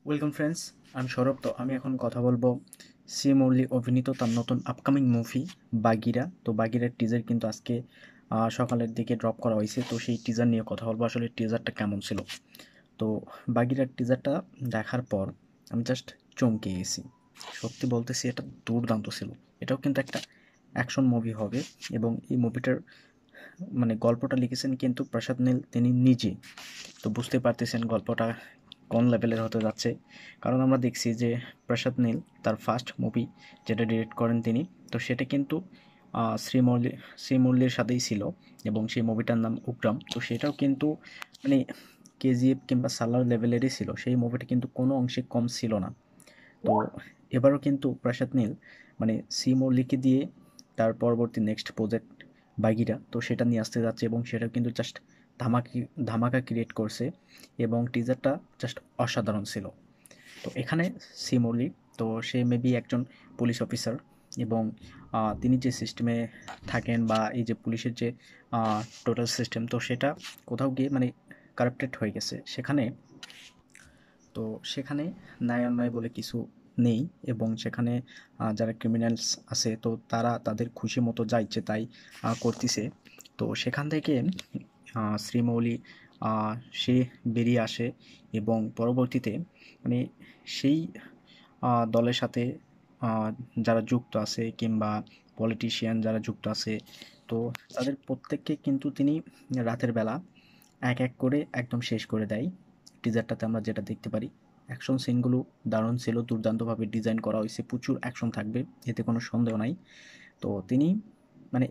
Welcome friends, আমি সৌরভ। তো আমি এখন কথা বলবো সি মুরলি অভিনীত তার নতুন আপকামিং মুভি বাগিরা। তো বাগিরার টিজার কিন্তু আজকে সকালের দিকে ড্রপ করা হয়েছে। তো সেই টিজার নিয়ে কথা বলবো, আসলে টিজারটা কেমন ছিল। তো বাগিরার টিজারটা দেখার পর আমি জাস্ট চমকে গেছি। সত্যি বলতেছি, এটা দুর্দান্ত ছিল। এটাও কিন্তু একটা অ্যাকশন মুভি হবে, এবং এই মুভিটার গল্পটা লিখেছেন কিন্তু প্রসাদ নীল তিনি নিজে। তো বুঝতে পারতেছেন গল্পটা কোন লেভেলের হতে যাচ্ছে। কারণ আমরা দেখছি যে প্রসাদ নীল তার ফার্স্ট মুভি যেটা ডিরেক্ট করেন তিনি, তো সেটা কিন্তু শ্রীমল্লি শ্রীমল্লির সাথেই ছিল, এবং সেই মুভিটার নাম উগ্রাম। তো সেটাও কিন্তু মানে কেজিএফ কিংবা সালার লেভেলেরই ছিল। সেই মুভিটা কিন্তু কোনো অংশে কম ছিল না। তো এবারও কিন্তু প্রসাদ নীল সি মল্লিককে দিয়ে তার পরবর্তী নেক্সট প্রজেক্ট বাগিরা, তো সেটা নিয়ে আসতে যাচ্ছে, এবং সেটাও কিন্তু জাস্ট ধামাকা ক্রিয়েট করছে, এবং টিজারটা জাস্ট অসাধারণ ছিল। তো এখানে সি মল্লিক, তো সে মেবি একজন পুলিশ অফিসার, এবং তিনি যে সিস্টেমে থাকেন, বা এই যে পুলিশের যে টোটাল সিস্টেম, তো সেটা কোথাও গিয়ে কারাপ্টেড হয়ে গেছে সেখানে। তো সেখানে ন্যায় অন্যায় বলে কিছু নেই, এবং সেখানে যারা ক্রিমিনালস আছে, তো তারা তাদের খুশি মতো যা ইচ্ছে তাই করতেছে। তো সেখান থেকে শ্রীমৌলি সে বেরিয়ে আসে, এবং পরবর্তীতে মানে সেই দলের সাথে আহ, যারা যুক্ত আছে, কিংবা পলিটিশিয়ান যারা যুক্ত আছে, তো তাদের প্রত্যেককে কিন্তু তিনি রাতের বেলা এক এক করে একদম শেষ করে দেয়। টিজারটাতে আমরা যেটা দেখতে পারি, অ্যাকশন সিনগুলো দারুণ ছিল, দুর্দান্তভাবে ডিজাইন করা হয়েছে, প্রচুর অ্যাকশন থাকবে, এতে কোনো সন্দেহ নাই। তো তিনি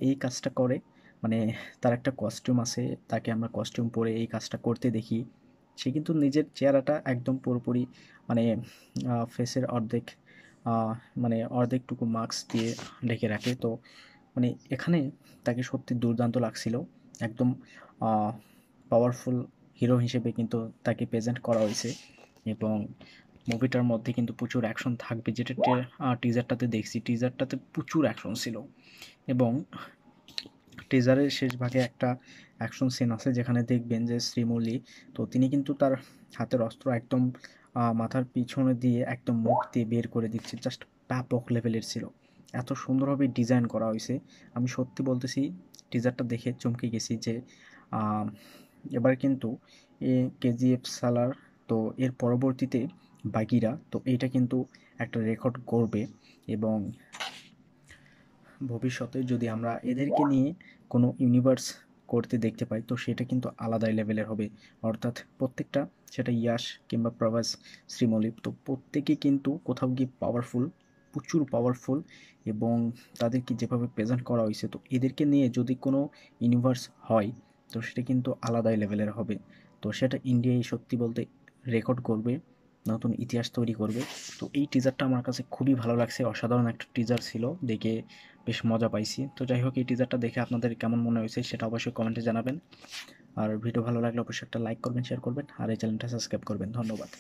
এই কাজটা করে, মানে তার একটা কস্টিউম আছে, তাকে আমরা কস্টিউম পরে এই কাজটা করতে দেখি। সে কিন্তু নিজের চেহারাটা একদম পুরোপুরি মানে ফেসের অর্ধেক আহ, অর্ধেকটুকু মাস্ক দিয়ে ঢেকে রাখে। তো এখানে তাকে সত্যি দুর্দান্ত লাগছিল, একদম পাওয়ারফুল হিরো হিসেবে কিন্তু তাকে প্রেজেন্ট করা হয়েছে। এবং মুভিটার মধ্যে কিন্তু প্রচুর অ্যাকশন থাকবে, যেটা টিজারটাতে দেখছি, টিজারটাতে প্রচুর অ্যাকশন ছিল। এবং টিজারের শেষ ভাগে একটা অ্যাকশন সিন আছে, যেখানে দেখবেন যে শ্রীমল্লি, তো তিনি কিন্তু তার হাতের অস্ত্র একদম মাথার পিছনে দিয়ে একদম মুখ দিয়ে বের করে দিচ্ছে, জাস্ট ব্যাপক লেভেলের ছিল। এত সুন্দরভাবে ডিজাইন করা হয়েছে, আমি সত্যি বলতেছি টিজারটা দেখে চমকে গেছি যে আহ, এবার কিন্তু কেজিএফ সালার, তো এর পরবর্তীতে বাগিরা, তো এইটা কিন্তু একটা রেকর্ড করবে। এবং ভবিষ্যতে যদি আমরা এদেরকে নিয়ে কোনো ইউনিভার্স করতে দেখতে পাই, তো সেটা কিন্তু আলাদাই লেভেলের হবে। অর্থাৎ প্রত্যেকটা, সেটা ইয়াশ কিংবা প্রভাস, শ্রীমলিপ, তো প্রত্যেকে কিন্তু কোথাও গিয়ে পাওয়ারফুল, প্রচুর পাওয়ারফুল। এবং তাদেরকে যেভাবে প্রেজেন্ট করা হয়েছে, তো এদেরকে নিয়ে যদি কোনো ইউনিভার্স হয়, তো সেটা কিন্তু আলাদাই লেভেলের হবে। তো সেটা ইন্ডিয়ায় সত্যি বলতে রেকর্ড করবে, নতুন ইতিহাস তৈরি করবে। তো এই টিজারটা আমার কাছে খুবই ভালো লাগছে, অসাধারণ একটা টিজার ছিল, দেখে বেশ মজা পাইছি। তো যাই হোক, এই টিজারটা দেখে আপনাদের কেমন মনে হয়েছে সেটা অবশ্যই কমেন্টে জানাবেন। আর ভিডিও ভালো লাগলে অবশ্যই একটা লাইক করবেন, শেয়ার করবেন, আর এই চ্যানেলটা সাবস্ক্রাইব করবেন। ধন্যবাদ।